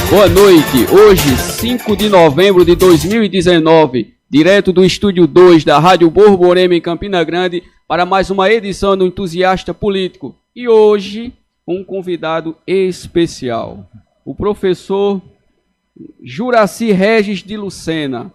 Boa noite, hoje 5 de novembro de 2019, direto do Estúdio 2 da Rádio Borborema em Campina Grande, para mais uma edição do Entusiasta Político. E hoje, um convidado especial, o professor Juracy Regis de Lucena.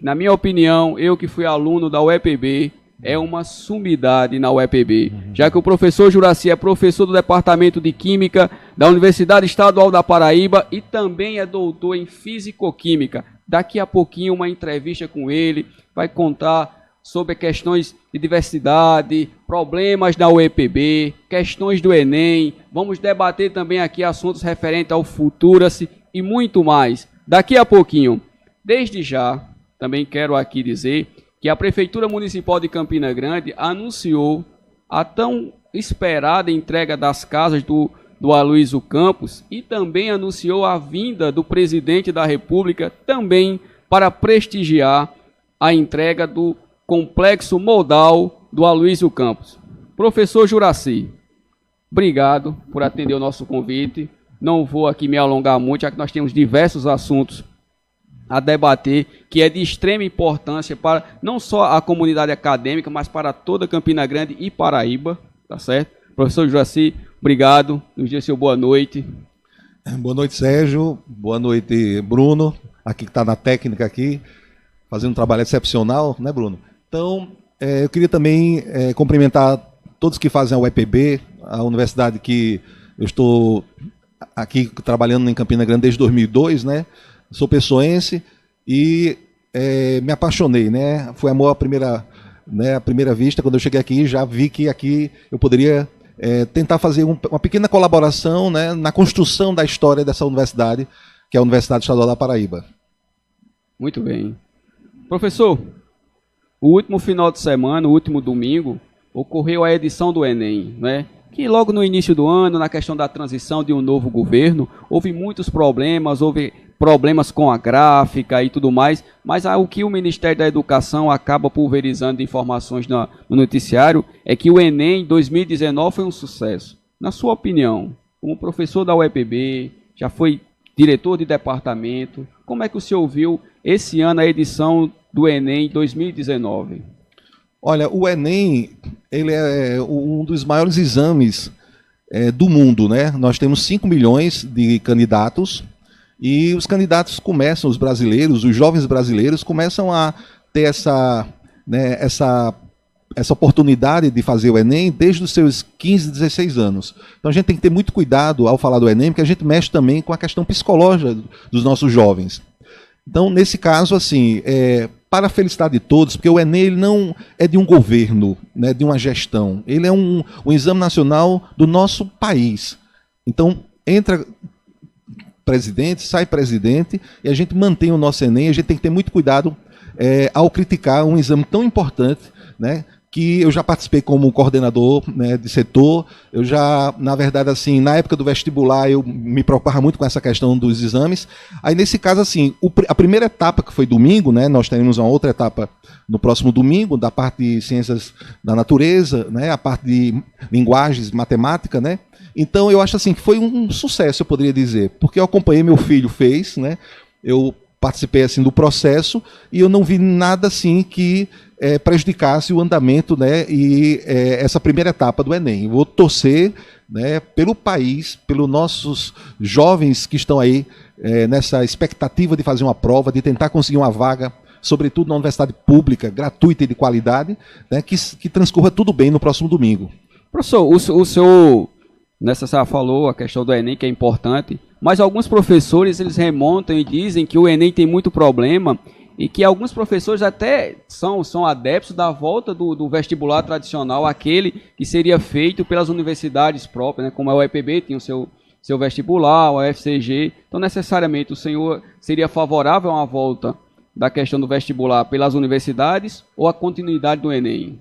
Na minha opinião, eu que fui aluno da UEPB, é uma sumidade na UEPB, já que o professor Juracy é professor do Departamento de Química da Universidade Estadual da Paraíba e também é doutor em Físico-Química. Daqui a pouquinho uma entrevista com ele, vai contar sobre questões de diversidade, problemas da UEPB, questões do Enem, vamos debater também aqui assuntos referentes ao Futuracy e muito mais. Daqui a pouquinho, desde já, também quero aqui dizer que a Prefeitura Municipal de Campina Grande anunciou a tão esperada entrega das casas do Aloysio Campos e também anunciou a vinda do presidente da República também para prestigiar a entrega do complexo modal do Aloysio Campos. Professor Juracy, obrigado por atender o nosso convite. Não vou aqui me alongar muito, já que nós temos diversos assuntos a debater, que é de extrema importância para não só a comunidade acadêmica, mas para toda Campina Grande e Paraíba, tá certo? Professor Juracy, obrigado, nos dias seu boa noite. Boa noite, Sérgio, boa noite, Bruno, aqui que está na técnica aqui, fazendo um trabalho excepcional, né, Bruno? Então, eu queria também cumprimentar todos que fazem a UEPB, a universidade que eu estou aqui trabalhando em Campina Grande desde 2002, né? Sou pessoense e me apaixonei, né? Foi amor à primeira vista. Quando eu cheguei aqui, já vi que aqui eu poderia tentar fazer uma pequena colaboração, né, na construção da história dessa universidade, que é a Universidade Estadual da Paraíba. Muito bem. Professor, o último final de semana, o último domingo, ocorreu a edição do Enem, né? Que logo no início do ano, na questão da transição de um novo governo, houve muitos problemas, houve problemas com a gráfica e tudo mais, mas o que o Ministério da Educação acaba pulverizando de informações no noticiário é que o Enem 2019 foi um sucesso. Na sua opinião, como professor da UEPB, já foi diretor de departamento, como é que o senhor viu esse ano a edição do Enem 2019? Olha, o Enem, ele é um dos maiores exames do mundo, né? Nós temos 5 milhões de candidatos e os candidatos começam, os brasileiros, os jovens brasileiros começam a ter essa oportunidade de fazer o Enem desde os seus 15, 16 anos. Então a gente tem que ter muito cuidado ao falar do Enem, porque a gente mexe também com a questão psicológica dos nossos jovens. Então, nesse caso, assim, para a felicidade de todos, porque o Enem ele não é de um governo, né, de uma gestão, ele é um exame nacional do nosso país. Então, entra presidente, sai presidente, e a gente mantém o nosso Enem. A gente tem que ter muito cuidado ao criticar um exame tão importante, né, que eu já participei como coordenador, né, de setor. Eu já, na verdade, assim, na época do vestibular, eu me preocupava muito com essa questão dos exames. Aí, nesse caso, assim, a primeira etapa, que foi domingo, né, nós teremos uma outra etapa no próximo domingo, da parte de ciências da natureza, né, a parte de linguagens, matemática, né. Então, eu acho assim que foi um sucesso, eu poderia dizer, porque eu acompanhei, meu filho fez, né, eu participei assim do processo e eu não vi nada assim que prejudicasse o andamento, né, e essa primeira etapa do Enem. Vou torcer, né, pelo país, pelos nossos jovens que estão aí nessa expectativa de fazer uma prova, de tentar conseguir uma vaga, sobretudo na universidade pública, gratuita e de qualidade, né, que transcorra tudo bem no próximo domingo. Professor, o senhor, nessa senhora falou a questão do Enem, que é importante, mas alguns professores eles remontam e dizem que o Enem tem muito problema e que alguns professores até são adeptos da volta do vestibular tradicional, aquele que seria feito pelas universidades próprias, né, como a UEPB tinha o seu vestibular, a UFCG. Então, necessariamente, o senhor seria favorável a uma volta da questão do vestibular pelas universidades ou a continuidade do Enem?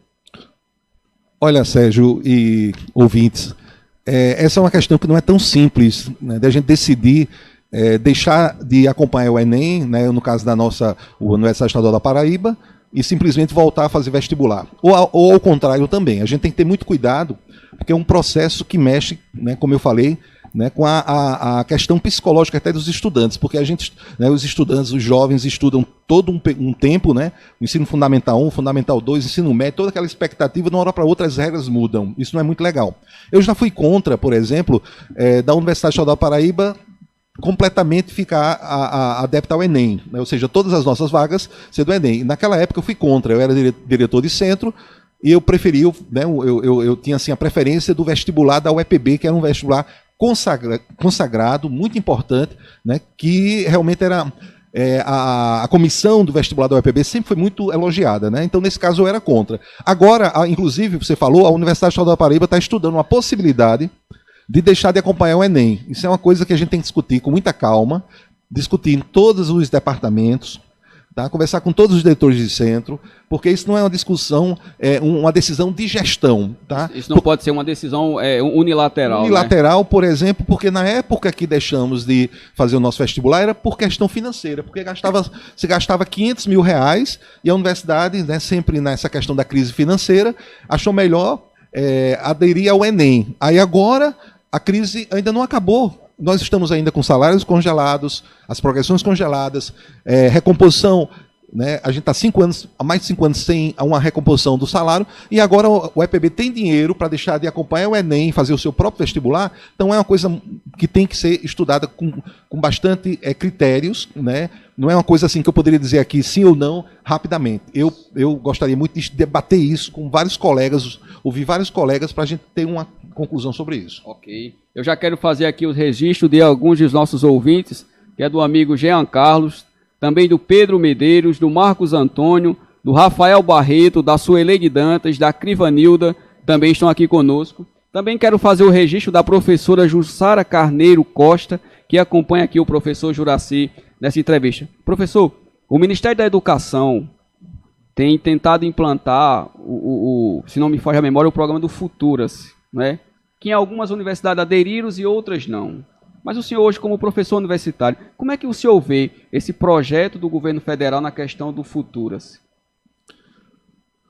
Olha, Sérgio e ouvintes, essa é uma questão que não é tão simples, né, de a gente decidir deixar de acompanhar o Enem, né, no caso da nossa Universidade Estadual da Paraíba, e simplesmente voltar a fazer vestibular. Ou ao contrário também. A gente tem que ter muito cuidado, porque é um processo que mexe, né, como eu falei, né, com a questão psicológica até dos estudantes, porque a gente, né, os estudantes, os jovens estudam todo um tempo, né, o ensino fundamental 1, fundamental 2, ensino médio, toda aquela expectativa, de uma hora para outra as regras mudam. Isso não é muito legal. Eu já fui contra, por exemplo, da Universidade Estadual da Paraíba completamente ficar adepta ao Enem, né, ou seja, todas as nossas vagas ser do Enem. Naquela época eu fui contra, eu era diretor de centro, e eu preferi, né, eu tinha assim, a preferência do vestibular da UEPB, que era um vestibular consagrado, muito importante, né, que realmente era a comissão do vestibular da UEPB sempre foi muito elogiada, né? Então, nesse caso, eu era contra. Agora, inclusive, você falou, a Universidade Estadual da Paraíba está estudando uma possibilidade de deixar de acompanhar o Enem. Isso é uma coisa que a gente tem que discutir com muita calma, discutir em todos os departamentos, tá? Conversar com todos os diretores de centro, porque isso não é uma discussão, é uma decisão de gestão. Tá? Isso não pode ser uma decisão unilateral. Unilateral, né? Por exemplo, porque na época que deixamos de fazer o nosso vestibular era por questão financeira, porque se gastava 500 mil reais e a universidade, né, sempre nessa questão da crise financeira, achou melhor aderir ao Enem. Aí agora a crise ainda não acabou. Nós estamos ainda com salários congelados, as progressões congeladas, recomposição, né? A gente está há mais de 5 anos sem uma recomposição do salário, e agora o EPB tem dinheiro para deixar de acompanhar o Enem, fazer o seu próprio vestibular. Então é uma coisa que tem que ser estudada com bastante critérios, né? Não é uma coisa assim que eu poderia dizer aqui sim ou não rapidamente. Eu gostaria muito de debater isso com vários colegas, ouvir vários colegas para a gente ter uma conclusão sobre isso. Ok. Eu já quero fazer aqui o registro de alguns dos nossos ouvintes, que é do amigo Jean Carlos, também do Pedro Medeiros, do Marcos Antônio, do Rafael Barreto, da Sueleide Dantas, da Crivanilda, também estão aqui conosco. Também quero fazer o registro da professora Jussara Carneiro Costa, que acompanha aqui o professor Juraci nessa entrevista. Professor, o Ministério da Educação tem tentado implantar, se não me foge a memória, o programa do Futuras, né? Que em algumas universidades aderiram e outras não. Mas o senhor hoje, como professor universitário, como é que o senhor vê esse projeto do governo federal na questão do Futuras?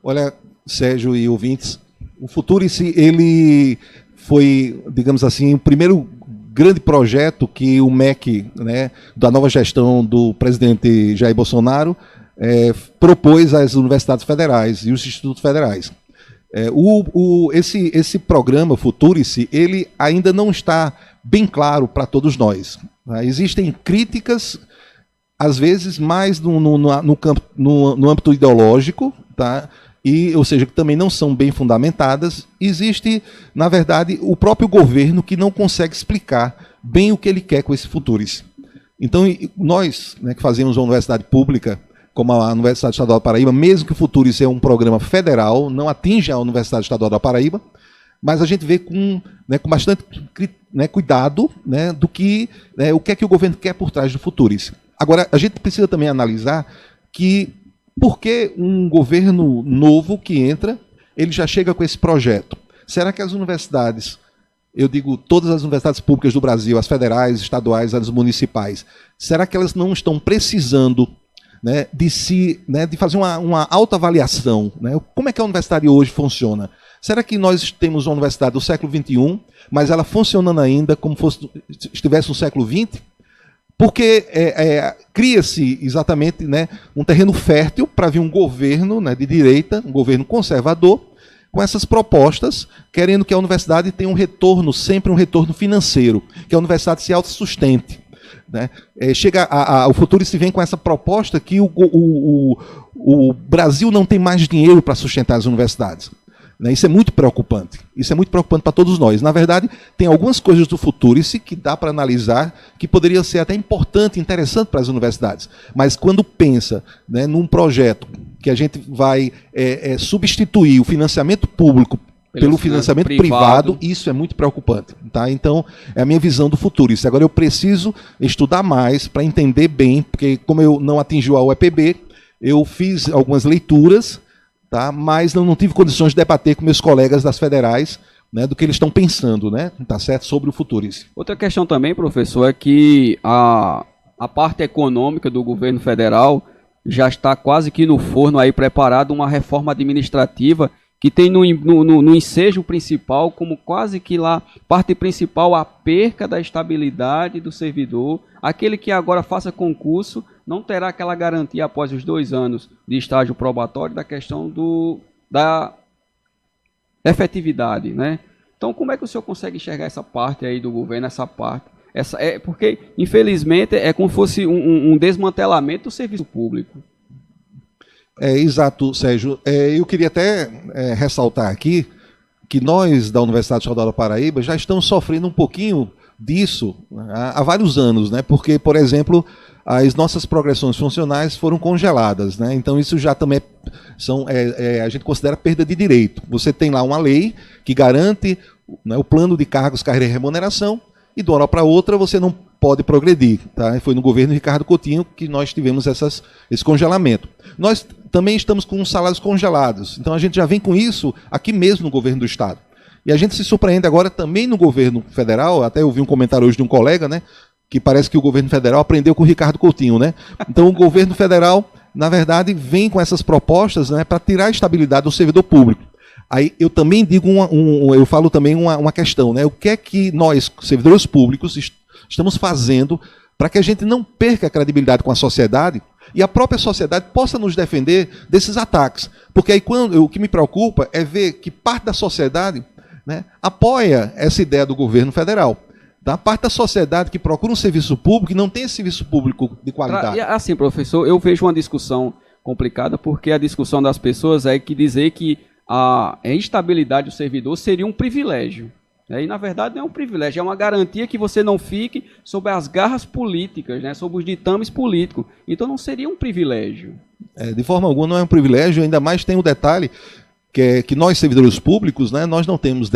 Olha, Sérgio e ouvintes, o Futuras, ele foi, digamos assim, o primeiro grande projeto que o MEC, né, da nova gestão do presidente Jair Bolsonaro, propôs às universidades federais e os institutos federais. Esse programa Futurice, ele ainda não está bem claro para todos nós. Tá? Existem críticas, às vezes, mais no âmbito ideológico, tá? Ou seja, que também não são bem fundamentadas. Existe, na verdade, o próprio governo que não consegue explicar bem o que ele quer com esse Futurice. Então, nós, né, que fazemos uma universidade pública, como a Universidade Estadual da Paraíba, mesmo que o Futurice é um programa federal, não atinge a Universidade Estadual da Paraíba, mas a gente vê com bastante cuidado, né, do que, o que é que o governo quer por trás do Futurice. Agora, a gente precisa também analisar que por que um governo novo que entra, ele já chega com esse projeto? Será que as universidades, eu digo todas as universidades públicas do Brasil, as federais, estaduais, as municipais, será que elas não estão precisando, né, de fazer uma autoavaliação, né? Como é que a universidade hoje funciona? Será que nós temos uma universidade do século XXI, mas ela funcionando ainda como se estivesse no século XX? Porque cria-se exatamente, né, um terreno fértil para vir um governo, né, de direita, um governo conservador, com essas propostas, querendo que a universidade tenha um retorno, sempre um retorno financeiro, que a universidade se autossustente. Né? O Futurice vem com essa proposta que o Brasil não tem mais dinheiro para sustentar as universidades. Né? Isso é muito preocupante. Isso é muito preocupante para todos nós. Na verdade, tem algumas coisas do Futurice que dá para analisar, que poderia ser até importante, interessante para as universidades. Mas quando pensa, né, num projeto que a gente vai substituir o financiamento público pelo financiamento privado, isso é muito preocupante. Tá? Então, é a minha visão do Futurice. Agora, eu preciso estudar mais para entender bem, porque como eu não atingi a UEPB, eu fiz algumas leituras, tá? Mas não tive condições de debater com meus colegas das federais, né, do que eles estão pensando, né, tá certo, sobre o Futurice. Outra questão também, professor, é que a parte econômica do governo federal já está quase que no forno aí preparado uma reforma administrativa que tem no ensejo principal, como quase que lá, parte principal, a perca da estabilidade do servidor. Aquele que agora faça concurso não terá aquela garantia após os 2 anos de estágio probatório da questão da efetividade, né? Então, como é que o senhor consegue enxergar essa parte aí do governo, essa parte? Porque, infelizmente, é como se fosse um desmantelamento do serviço público. Exato, Sérgio. Eu queria até ressaltar aqui que nós, da Universidade Estadual da Paraíba, já estamos sofrendo um pouquinho disso há vários anos, né? Porque, por exemplo, as nossas progressões funcionais foram congeladas, né? Então isso já também a gente considera perda de direito. Você tem lá uma lei que garante, né, o plano de cargos, carreira e remuneração, e de uma hora para outra você não pode progredir. Tá? Foi no governo Ricardo Coutinho que nós tivemos esse congelamento. Nós também estamos com os salários congelados, então a gente já vem com isso aqui mesmo no governo do Estado. E a gente se surpreende agora também no governo federal, até eu vi um comentário hoje de um colega, né, que parece que o governo federal aprendeu com o Ricardo Coutinho, né? Então o governo federal, na verdade, vem com essas propostas, né, para tirar a estabilidade do servidor público. Aí eu também digo eu falo também uma questão, né? O que é que nós, servidores públicos, estamos fazendo para que a gente não perca a credibilidade com a sociedade e a própria sociedade possa nos defender desses ataques? Porque aí o que me preocupa é ver que parte da sociedade, né, apoia essa ideia do governo federal. Da parte da sociedade que procura um serviço público e não tem esse serviço público de qualidade. Assim, professor, eu vejo uma discussão complicada, porque a discussão das pessoas é que dizer que a instabilidade do servidor seria um privilégio. E, na verdade, não é um privilégio, é uma garantia que você não fique sob as garras políticas, né, sob os ditames políticos. Então, não seria um privilégio. De forma alguma, não é um privilégio, ainda mais tem um detalhe, que nós, servidores públicos, né, nós não temos,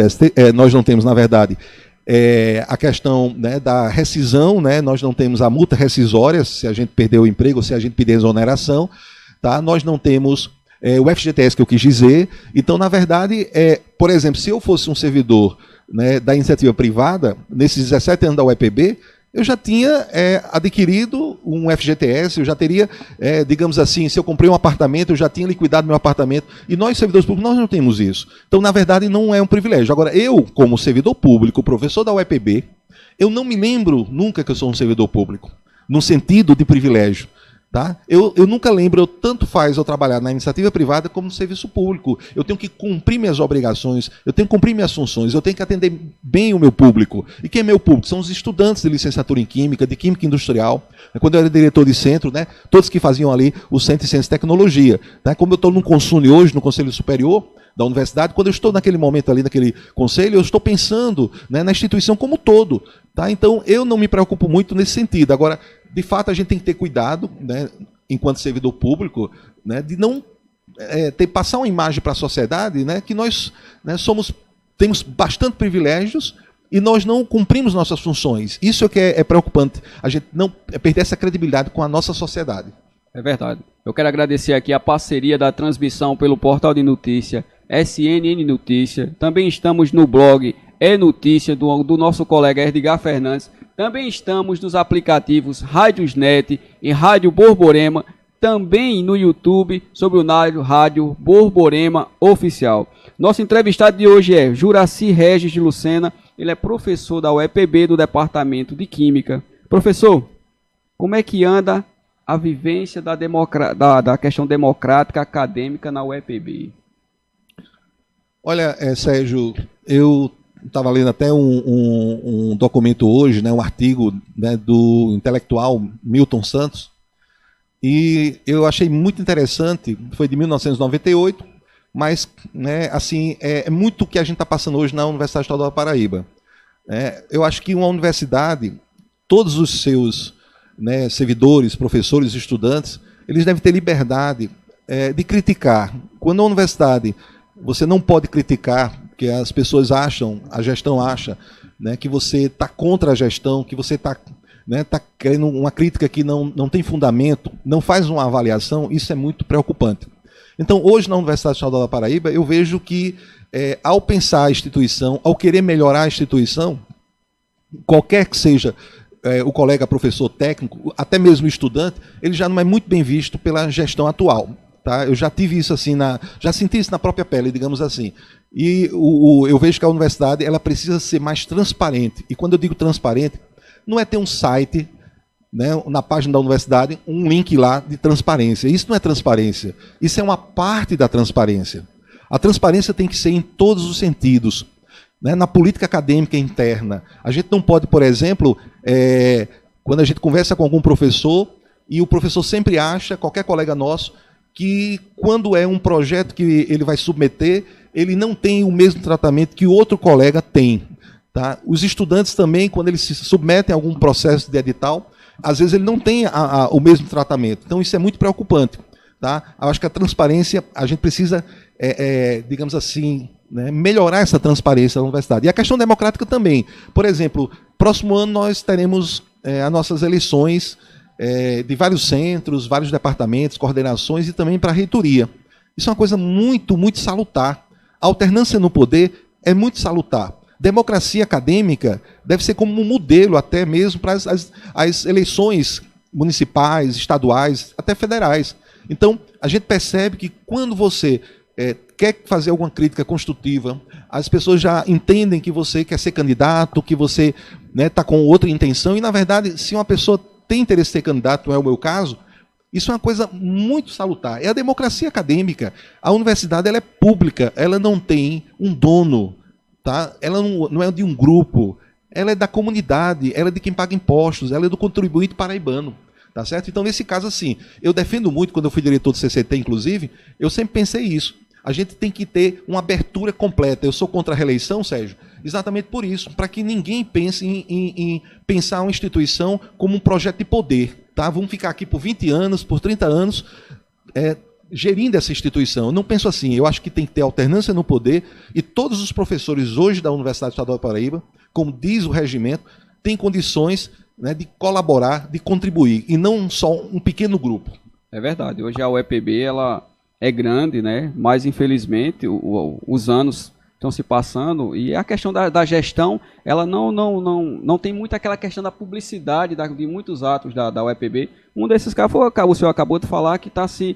na verdade, a questão, né, da rescisão, né, nós não temos a multa rescisória, se a gente perdeu o emprego ou se a gente pedir exoneração, tá? Nós não temos o FGTS, que eu quis dizer. Então, na verdade, por exemplo, se eu fosse um servidor, né, da iniciativa privada, nesses 17 anos da UEPB, eu já tinha adquirido um FGTS, eu já teria, digamos assim, se eu comprei um apartamento, eu já tinha liquidado meu apartamento. E nós, servidores públicos, nós não temos isso. Então, na verdade, não é um privilégio. Agora, eu, como servidor público, professor da UEPB, eu não me lembro nunca que eu sou um servidor público, no sentido de privilégio. Tá? Eu nunca lembro, tanto faz eu trabalhar na iniciativa privada como no serviço público. Eu tenho que cumprir minhas obrigações, eu tenho que cumprir minhas funções, eu tenho que atender bem o meu público. E quem é meu público? São os estudantes de licenciatura em Química, de Química Industrial. Quando eu era diretor de centro, né, todos que faziam ali o Centro de Ciência e Tecnologia. Tá? Como eu estou no Consune hoje, no Conselho Superior da Universidade, quando eu estou naquele momento ali, naquele conselho, eu estou pensando, né, na instituição como um todo. Tá? Então, eu não me preocupo muito nesse sentido. Agora, de fato, a gente tem que ter cuidado, né, enquanto servidor público, né, de não passar uma imagem para a sociedade, né, que nós, né, temos bastante privilégios e nós não cumprimos nossas funções. Isso é que é preocupante, a gente não perder essa credibilidade com a nossa sociedade. É verdade. Eu quero agradecer aqui a parceria da transmissão pelo portal de notícia SNN Notícia. Também estamos no blog E-Notícia do nosso colega Edgar Fernandes. Também estamos nos aplicativos Rádiosnet e Rádio Borborema, também no YouTube, sobre o Rádio Borborema Oficial. Nosso entrevistado de hoje é Juraci Regis de Lucena, ele é professor da UEPB do Departamento de Química. Professor, como é que anda a vivência da questão democrática acadêmica na UEPB? Olha, Sérgio, eu estava lendo até um documento hoje, né, um artigo, né, do intelectual Milton Santos, e eu achei muito interessante, foi de 1998, mas, né, assim, é muito o que a gente está passando hoje na Universidade Estadual da Paraíba. Eu acho que uma universidade, todos os seus, né, servidores, professores, estudantes, eles devem ter liberdade de criticar. Quando a universidade, você não pode criticar, porque as pessoas acham, a gestão acha, né, que você está contra a gestão, que você está, né, querendo uma crítica que não tem fundamento, não faz uma avaliação, isso é muito preocupante. Então, hoje na Universidade Estadual da Paraíba, eu vejo que, ao pensar a instituição, ao querer melhorar a instituição, qualquer que seja o colega professor técnico, até mesmo o estudante, ele já não é muito bem visto pela gestão atual. tá? Eu já tive isso assim, já senti isso na própria pele, digamos assim. E eu vejo que a universidade ela precisa ser mais transparente. E quando eu digo transparente, não é ter um site, né, na página da universidade, um link lá de transparência. Isso não é transparência. Isso é uma parte da transparência. A transparência tem que ser em todos os sentidos. Né? Na política acadêmica interna, a gente não pode, por exemplo, quando a gente conversa com algum professor, e o professor sempre acha, qualquer colega nosso, que quando é um projeto que ele vai submeter, ele não tem o mesmo tratamento que o outro colega tem. Tá? Os estudantes também, quando eles se submetem a algum processo de edital, às vezes ele não tem o mesmo tratamento. Então isso é muito preocupante. Tá? Eu acho que a transparência, a gente precisa, digamos assim, né, melhorar essa transparência na universidade. E a questão democrática também. Por exemplo, próximo ano nós teremos as nossas eleições de vários centros, vários departamentos, coordenações e também para a reitoria. Isso é uma coisa muito, muito salutar. A alternância no poder é muito salutar. Democracia acadêmica deve ser como um modelo até mesmo para as eleições municipais, estaduais, até federais. Então, a gente percebe que quando você quer fazer alguma crítica construtiva, as pessoas já entendem que você quer ser candidato, que você está com outra intenção, e, na verdade, se uma pessoa tem interesse em ser candidato, não é o meu caso, isso é uma coisa muito salutar. É a democracia acadêmica. A universidade ela é pública, ela não tem um dono, tá? Ela não é de um grupo, ela é da comunidade, ela é de quem paga impostos, ela é do contribuinte paraibano. Tá certo? Então, nesse caso, assim, eu defendo muito, quando eu fui diretor do CCT, inclusive, eu sempre pensei isso. A gente tem que ter uma abertura completa. Eu sou contra a reeleição, Sérgio, exatamente por isso, para que ninguém pense em pensar uma instituição como um projeto de poder. Tá? Vamos ficar aqui por 20 anos, por 30 anos, gerindo essa instituição. Eu não penso assim. Eu acho que tem que ter alternância no poder, e todos os professores hoje da Universidade Estadual da Paraíba, como diz o regimento, têm condições, né, de colaborar, de contribuir, e não só um pequeno grupo. É verdade. Hoje a UEPB ela é grande, né? Mas infelizmente os anos estão se passando e a questão da gestão ela não tem muito aquela questão da publicidade de muitos atos da UEPB. Um desses casos foi o senhor acabou de falar que está se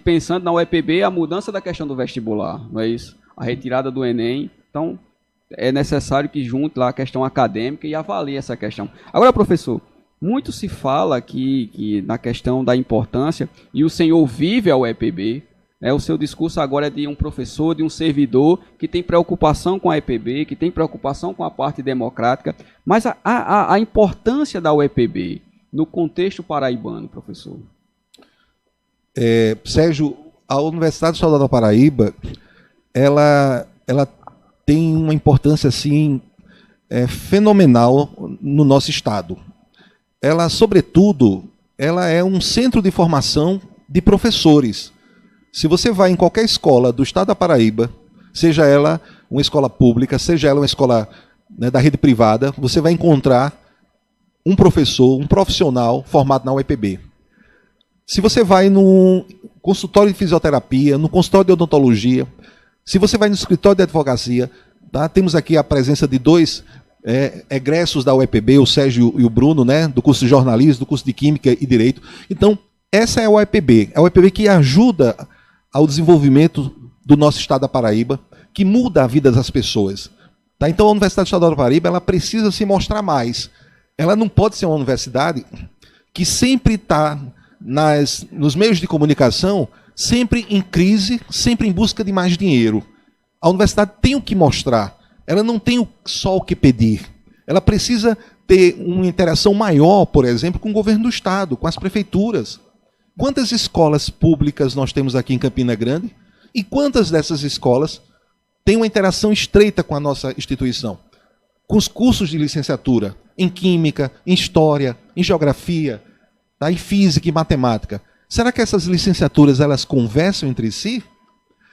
pensando na UEPB a mudança da questão do vestibular, não é isso? A retirada do Enem. Então é necessário que junte lá a questão acadêmica e avalie essa questão. Agora, professor, muito se fala que na questão da importância, e o senhor vive a UEPB, o seu discurso agora é de um professor, de um servidor que tem preocupação com a UEPB, que tem preocupação com a parte democrática, mas a importância da UEPB no contexto paraibano, professor? Sérgio, a Universidade Estadual da Paraíba, ela tem uma importância assim, fenomenal no nosso estado. Ela, sobretudo, ela é um centro de formação de professores. Se você vai em qualquer escola do estado da Paraíba, seja ela uma escola pública, seja ela uma escola, né, da rede privada, você vai encontrar um professor, um profissional formado na UEPB. Se você vai no consultório de fisioterapia, no consultório de odontologia, se você vai no escritório de advocacia, tá? Temos aqui a presença de dois egressos da UEPB, o Sérgio e o Bruno, né? Do curso de jornalismo, do curso de química e direito. Então, essa é a UEPB. É a UEPB que ajuda ao desenvolvimento do nosso estado da Paraíba, que muda a vida das pessoas. Tá? Então, a Universidade Estadual da Paraíba ela precisa se mostrar mais. Ela não pode ser uma universidade que sempre está nos meios de comunicação, sempre em crise, sempre em busca de mais dinheiro. A universidade tem o que mostrar. Ela não tem só o que pedir. Ela precisa ter uma interação maior, por exemplo, com o governo do estado, com as prefeituras. Quantas escolas públicas nós temos aqui em Campina Grande? E quantas dessas escolas têm uma interação estreita com a nossa instituição? Com os cursos de licenciatura em Química, em História, em Geografia, tá? Em Física e Matemática. Será que essas licenciaturas elas conversam entre si?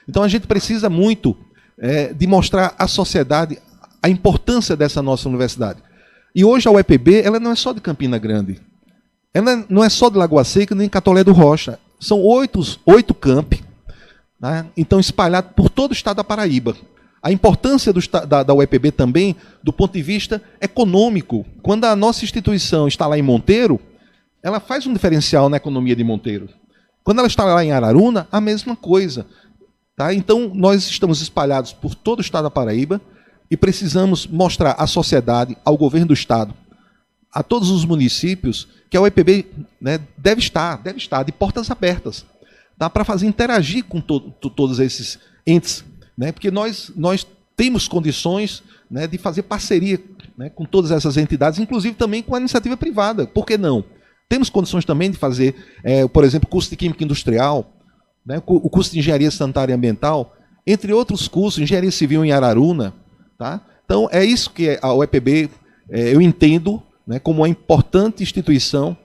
Então a gente precisa muito de mostrar à sociedade a importância dessa nossa universidade. E hoje a UEPB ela não é só de Campina Grande. Ela não é só de Lagoa Seca nem Catolé do Rocha. São 8 campi, né? Então espalhados por todo o estado da Paraíba. A importância da UEPB também, do ponto de vista econômico. Quando a nossa instituição está lá em Monteiro, ela faz um diferencial na economia de Monteiro. Quando ela está lá em Araruna, a mesma coisa. Tá? Então, nós estamos espalhados por todo o estado da Paraíba e precisamos mostrar à sociedade, ao governo do estado, a todos os municípios, que a UEPB, né, deve estar de portas abertas, tá? Para fazer interagir com todos esses entes, né? Porque nós temos condições, né, de fazer parceria, né, com todas essas entidades, inclusive também com a iniciativa privada. Por que não? Temos condições também de fazer, por exemplo, curso de Química Industrial, né, o curso de Engenharia Sanitária e Ambiental, entre outros cursos, Engenharia Civil em Araruna. Tá? Então, é isso que a UEPB, eu entendo, né, como uma importante instituição,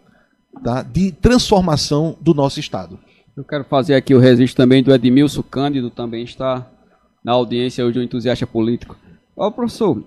tá, de transformação do nosso Estado. Eu quero fazer aqui o registro também do Edmilson Cândido, também está na audiência hoje, um entusiasta político. Ó, professor,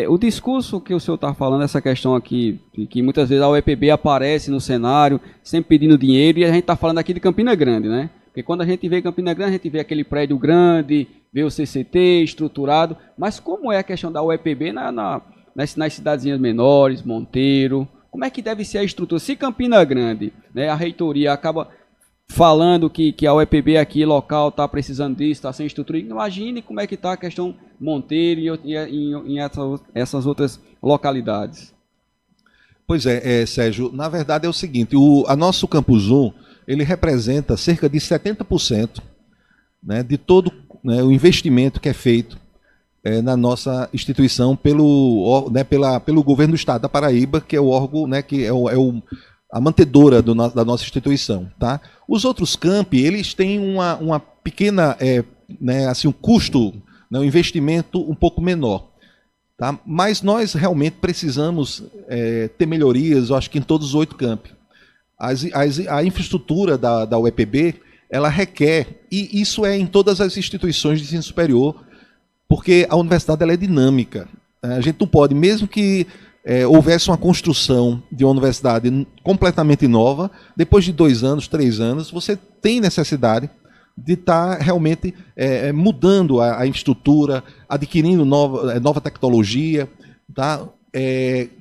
o discurso que o senhor está falando, essa questão aqui, que muitas vezes a UEPB aparece no cenário, sempre pedindo dinheiro, e a gente está falando aqui de Campina Grande, né? Porque quando a gente vê Campina Grande, a gente vê aquele prédio grande, vê o CCT estruturado, mas como é a questão da UEPB nas cidadezinhas menores, Monteiro, como é que deve ser a estrutura? Se Campina Grande, né, a reitoria acaba falando que a UEPB aqui local está precisando disso, está sem estrutura, imagine como é que está a questão Monteiro e em essas outras localidades. Pois Sérgio, na verdade é o seguinte, a nosso Campus 1, ele representa cerca de 70%, né, de todo, né, o investimento que é feito na nossa instituição pelo governo do estado da Paraíba, que é o órgão, né, que é a mantedora da nossa instituição. Tá? Os outros campi, eles têm uma pequena, né, assim, um custo, né, um investimento um pouco menor. Tá? Mas nós realmente precisamos ter melhorias, eu acho que em todos os 8 campi. A infraestrutura da UEPB, ela requer, e isso é em todas as instituições de ensino superior, porque a universidade ela é dinâmica. A gente não pode, mesmo que houvesse uma construção de uma universidade completamente nova, depois de 2 anos, 3 anos, você tem necessidade de estar realmente mudando a infraestrutura, adquirindo nova tecnologia, tá?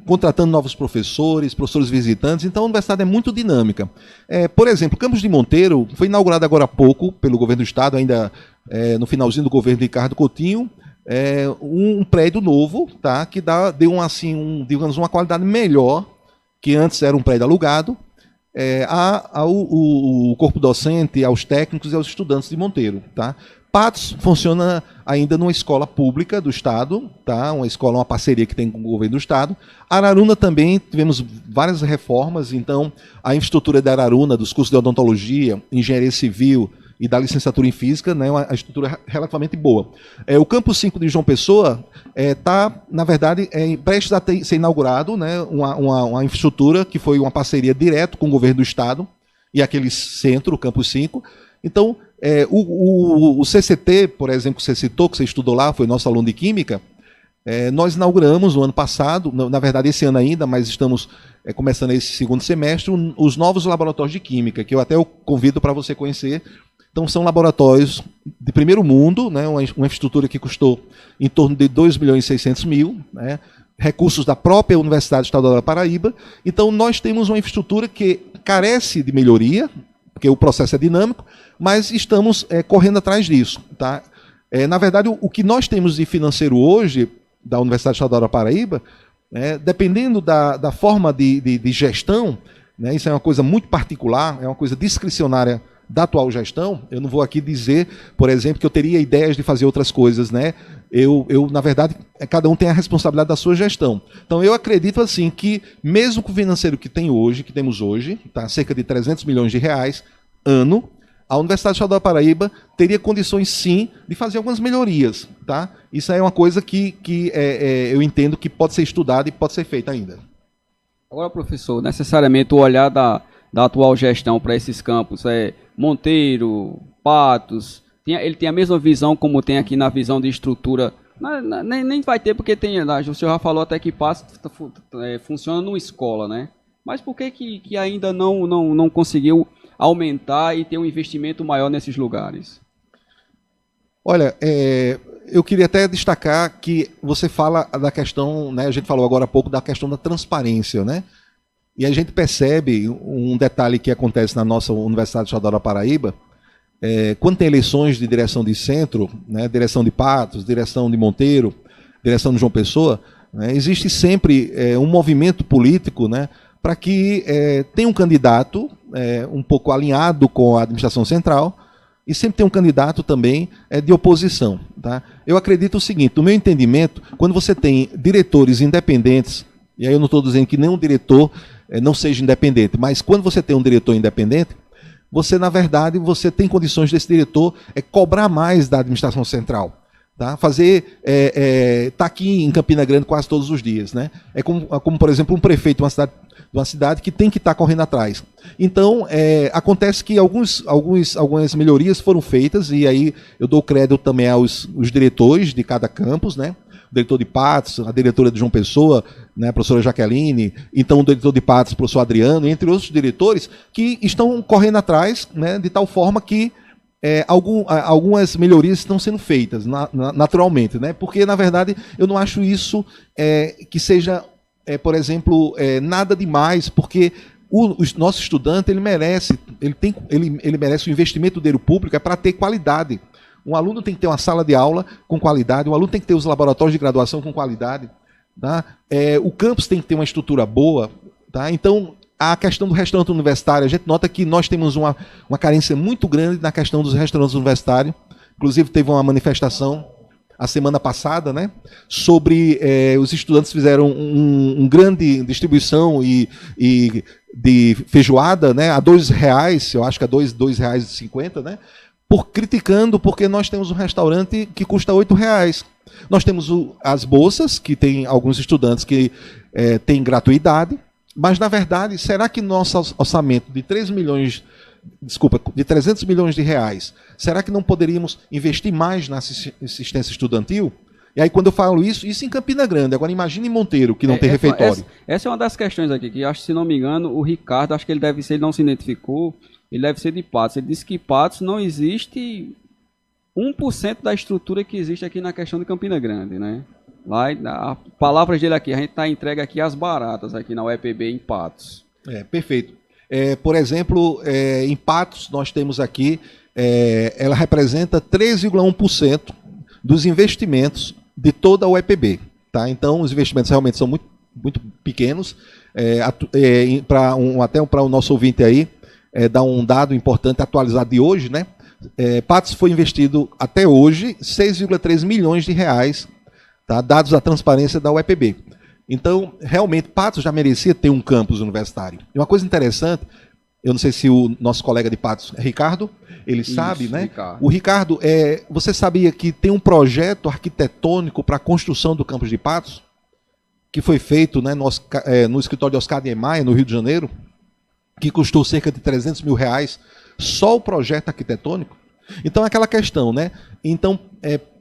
Contratando novos professores visitantes. Então a universidade é muito dinâmica. Por exemplo, o campus de Monteiro foi inaugurado agora há pouco pelo governo do estado, ainda no finalzinho do governo de Ricardo Coutinho, um prédio novo, tá, que deu digamos, uma qualidade melhor, que antes era um prédio alugado, ao corpo docente, aos técnicos e aos estudantes de Monteiro. Tá? Patos funciona ainda numa escola pública do estado, tá? Uma parceria que tem com o governo do estado. Araruna também tivemos várias reformas, então a infraestrutura da Araruna, dos cursos de odontologia, engenharia civil e da licenciatura em física, né, uma estrutura relativamente boa. O Campus 5 de João Pessoa está, na verdade, prestes a ser inaugurado, né, uma infraestrutura que foi uma parceria direto com o governo do estado e aquele centro, o Campus 5. Então, o CCT, por exemplo, que você citou, que você estudou lá, foi nosso aluno de Química, nós inauguramos no ano passado, na verdade esse ano ainda, mas estamos começando esse segundo semestre, os novos laboratórios de Química, que eu até convido para você conhecer. Então, são laboratórios de primeiro mundo, né, uma infraestrutura que custou em torno de 2.600.000, né, recursos da própria Universidade Estadual da Paraíba. Então, nós temos uma infraestrutura que carece de melhoria, porque o processo é dinâmico, mas estamos correndo atrás disso. Tá? Na verdade, o que nós temos de financeiro hoje, da Universidade Estadual da Paraíba, dependendo da forma de gestão, né, isso é uma coisa muito particular, é uma coisa discricionária da atual gestão. Eu não vou aqui dizer, por exemplo, que eu teria ideias de fazer outras coisas, né? Na verdade, cada um tem a responsabilidade da sua gestão. Então, eu acredito assim que, mesmo com o financeiro que temos hoje, tá, cerca de 300 milhões de reais ano, a Universidade Estadual da Paraíba teria condições, sim, de fazer algumas melhorias. Tá? Isso é uma coisa que eu entendo que pode ser estudada e pode ser feita ainda. Agora, professor, necessariamente o olhar da atual gestão para esses campos Monteiro, Patos, ele tem a mesma visão como tem aqui na visão de estrutura. Nem vai ter, porque tem, o senhor já falou até que Patos funciona numa escola, né? Mas por que ainda não conseguiu aumentar e ter um investimento maior nesses lugares? Olha, eu queria até destacar que você fala da questão, né, a gente falou agora há pouco da questão da transparência, né? E a gente percebe um detalhe que acontece na nossa Universidade Estadual da Paraíba, quando tem eleições de direção de centro, né, direção de Patos, direção de Monteiro, direção de João Pessoa, né, existe sempre um movimento político, né, para que tenha um candidato um pouco alinhado com a administração central e sempre tem um candidato também de oposição. Tá? Eu acredito o seguinte, no meu entendimento, quando você tem diretores independentes, e aí eu não estou dizendo que nenhum diretor não seja independente, mas quando você tem um diretor independente, você, na verdade, você tem condições desse diretor cobrar mais da administração central. Tá? Fazer, tá aqui em Campina Grande quase todos os dias. Né? Como, por exemplo, um prefeito de uma cidade que tem que estar correndo atrás. Então, acontece que algumas melhorias foram feitas, e aí eu dou crédito também aos diretores de cada campus, né? O diretor de Patos, a diretora de João Pessoa, né, a professora Jaqueline, então o diretor de Patos, o professor Adriano, entre outros diretores, que estão correndo atrás, né, de tal forma que algumas melhorias estão sendo feitas naturalmente, né? Porque, na verdade, eu não acho isso que seja, por exemplo, nada demais, porque o nosso estudante ele merece o investimento do dinheiro público para ter qualidade. Um aluno tem que ter uma sala de aula com qualidade, um aluno tem que ter os laboratórios de graduação com qualidade. Tá? O campus tem que ter uma estrutura boa. Tá? Então, a questão do restaurante universitário, a gente nota que nós temos uma carência muito grande na questão dos restaurantes universitários. Inclusive, teve uma manifestação a semana passada, né, sobre os estudantes fizeram um grande distribuição e de feijoada, né, a R$2, eu acho que a R$2,50, né, criticando porque nós temos um restaurante que custa R$8. Nós temos as bolsas, que tem alguns estudantes que têm gratuidade, mas, na verdade, será que nosso orçamento de 300 milhões de reais, será que não poderíamos investir mais na assistência estudantil? E aí, quando eu falo isso em Campina Grande, agora imagine em Monteiro, que não tem refeitório. Essa é uma das questões aqui, que acho, se não me engano, o Ricardo, acho que ele deve ser, ele não se identificou, ele deve ser de Patos. Ele disse que Patos não existe 1% da estrutura que existe aqui na questão de Campina Grande, né? Lá, palavras dele aqui, a gente está entregue aqui às baratas, aqui na UEPB em Patos. Perfeito. Por exemplo, em Patos, nós temos aqui, ela representa 3,1% dos investimentos de toda a UEPB. Tá? Então, os investimentos realmente são muito, muito pequenos. Até para o nosso ouvinte aí, dar um dado importante atualizado de hoje, né? Patos foi investido até hoje 6,3 milhões de reais, tá? Dados da transparência da UEPB. Então, realmente, Patos já merecia ter um campus universitário. E uma coisa interessante, eu não sei se o nosso colega de Patos, Ricardo, ele sabe, né? Ricardo. O Ricardo, você sabia que tem um projeto arquitetônico para a construção do campus de Patos, que foi feito, né, no escritório de Oscar Niemeyer, no Rio de Janeiro, que custou cerca de 300 mil reais, só o projeto arquitetônico? Então, é aquela questão, né? Então,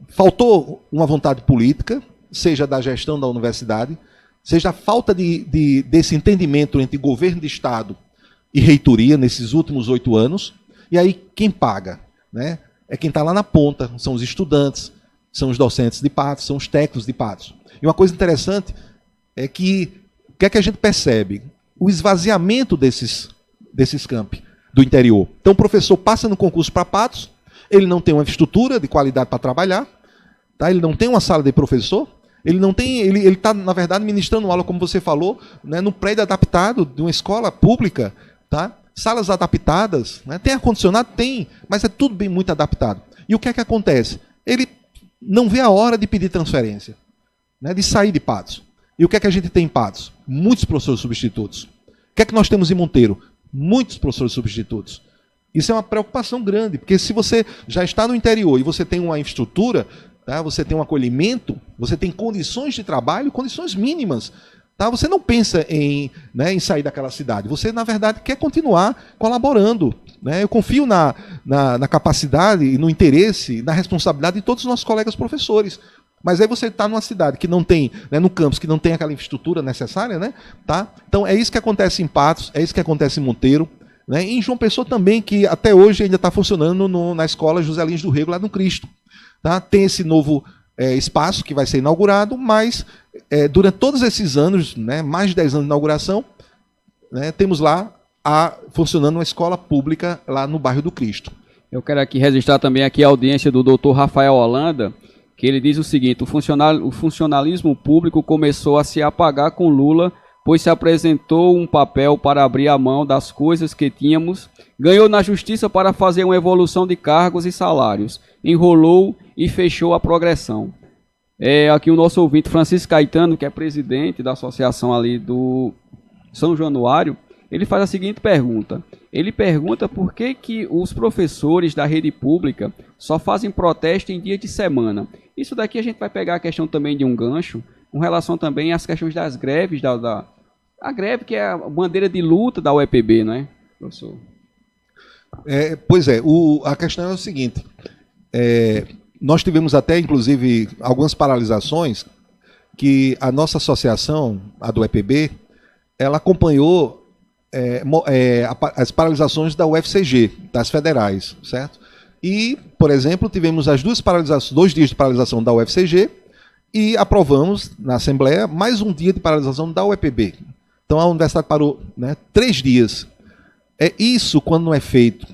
faltou uma vontade política, seja da gestão da universidade, seja a falta desse entendimento entre governo de Estado e reitoria nesses últimos 8 anos, e aí quem paga? Né? É quem está lá na ponta, são os estudantes, são os docentes de Patos, são os técnicos de Patos. E uma coisa interessante é que, o que é que a gente percebe? O esvaziamento desses campi do interior. Então o professor passa no concurso para Patos, ele não tem uma estrutura de qualidade para trabalhar, tá? Ele não tem uma sala de professor, ele está, na verdade, ministrando aula, como você falou, né, num prédio adaptado de uma escola pública, tá? Salas adaptadas, né? Tem ar-condicionado? Tem, mas é tudo bem muito adaptado. E o que é que acontece? Ele não vê a hora de pedir transferência, né, de sair de Patos. E o que é que a gente tem em Patos? Muitos professores substitutos. O que é que nós temos em Monteiro? Muitos professores substitutos. Isso é uma preocupação grande, porque se você já está no interior e você tem uma infraestrutura, tá, você tem um acolhimento, você tem condições de trabalho, condições mínimas, tá, você não pensa em sair daquela cidade. Você, na verdade, quer continuar colaborando. Né? Eu confio na capacidade e no interesse, na responsabilidade de todos os nossos colegas professores. Mas aí você está numa cidade que não tem, né, no campus, que não tem aquela infraestrutura necessária, né? Tá? Então é isso que acontece em Patos, é isso que acontece em Monteiro, né? E em João Pessoa também, que até hoje ainda está funcionando na escola José Lins do Rego, lá no Cristo. Tá? Tem esse novo espaço que vai ser inaugurado, mas durante todos esses anos, né, mais de 10 anos de inauguração, né, temos lá funcionando uma escola pública lá no bairro do Cristo. Eu quero aqui registrar também aqui a audiência do Dr. Rafael Holanda, que ele diz o seguinte: o funcionalismo público começou a se apagar com Lula, pois se apresentou um papel para abrir a mão das coisas que tínhamos, ganhou na justiça para fazer uma evolução de cargos e salários, enrolou e fechou a progressão. Aqui o nosso ouvinte Francisco Caetano, que é presidente da associação ali do São Januário, ele faz a seguinte pergunta. Ele pergunta por que os professores da rede pública só fazem protesto em dia de semana. Isso daqui a gente vai pegar a questão também de um gancho, com relação também às questões das greves, a greve que é a bandeira de luta da UEPB, não é, professor? Pois é, a questão é o seguinte, nós tivemos até, inclusive, algumas paralisações que a nossa associação, a do UEPB, ela acompanhou as paralisações da UFCG, das federais, certo? E, por exemplo, tivemos as 2 dias de paralisação da UFCG e aprovamos na Assembleia mais um dia de paralisação da UEPB. Então a universidade parou, né, 3 dias. Isso, quando não é feito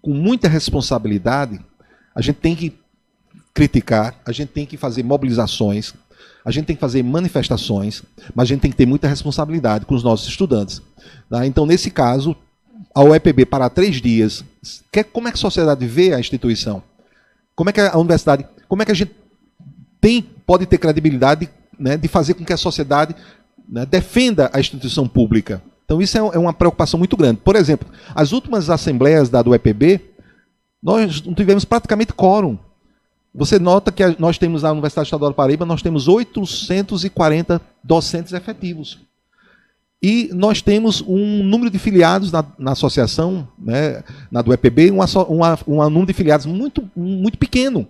com muita responsabilidade, a gente tem que criticar, a gente tem que fazer mobilizações, a gente tem que fazer manifestações, mas a gente tem que ter muita responsabilidade com os nossos estudantes. Tá? Então, nesse caso, a UEPB parar 3 dias, como é que a sociedade vê a instituição? Como é que a universidade, como é que a gente pode ter credibilidade, né, de fazer com que a sociedade, né, defenda a instituição pública? Então, isso é uma preocupação muito grande. Por exemplo, as últimas assembleias da UEPB, nós não tivemos praticamente quórum. Você nota que nós temos na Universidade Estadual da Paraíba, nós temos 840 docentes efetivos. E nós temos um número de filiados na associação, né, na do UEPB, um número de filiados muito, muito pequeno.